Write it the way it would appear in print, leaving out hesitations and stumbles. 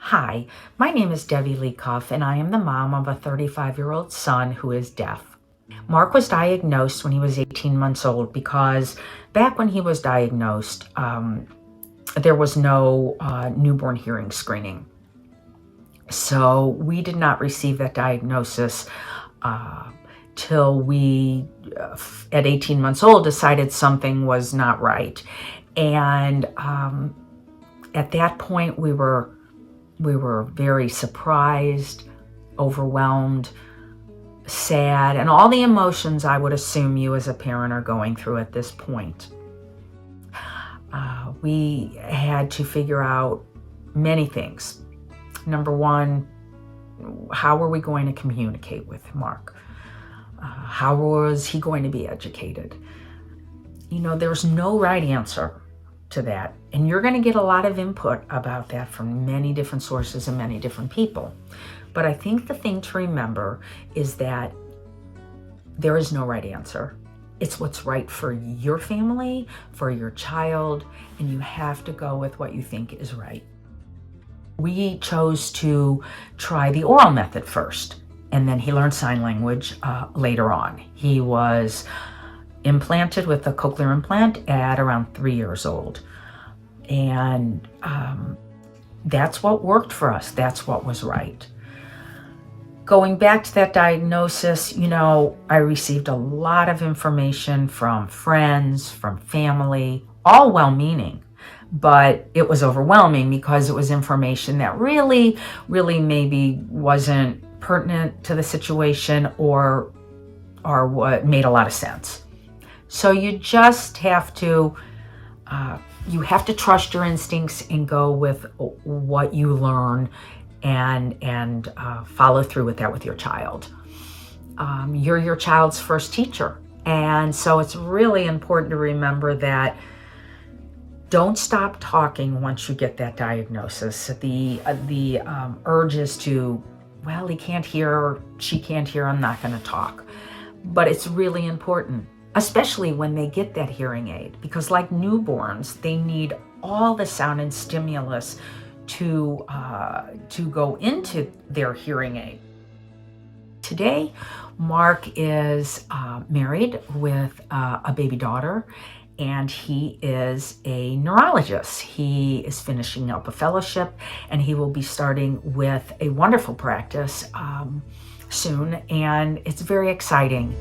Hi, my name is Debbie Leacoff, and I am the mom of a 35-year-old son who is deaf. Mark was diagnosed when he was 18 months old because back when he was diagnosed, there was no newborn hearing screening. So we did not receive that diagnosis till we, at 18 months old, decided something was not right. And at that point, we were very surprised, overwhelmed, sad, and all the emotions I would assume you as a parent are going through at this point. We had to figure out many things. Number one, how were we going to communicate with Mark? How was he going to be educated? There's no right answer to that. And you're going to get a lot of input about that from many different sources and many different people. But I think the thing to remember is that there is no right answer. It's what's right for your family, for your child, and you have to go with what you think is right. We chose to try the oral method first, and then he learned sign language later on. He was implanted with a cochlear implant at around 3 years old. And that's what worked for us. That's what was right. Going back to that diagnosis, I received a lot of information from friends, from family, all well-meaning, but it was overwhelming because it was information that really maybe wasn't pertinent to the situation or what made a lot of sense. So you just have to trust your instincts and go with what you learn and follow through with that with your child. You're your child's first teacher. And so it's really important to remember that don't stop talking once you get that diagnosis. The urge is to, well, he can't hear or she can't hear, I'm not going to talk. But it's really important, especially when they get that hearing aid, because like newborns, they need all the sound and stimulus to go into their hearing aid. Today, Mark is married with a baby daughter, and he is a neurologist. He is finishing up a fellowship, and he will be starting with a wonderful practice soon, and it's very exciting.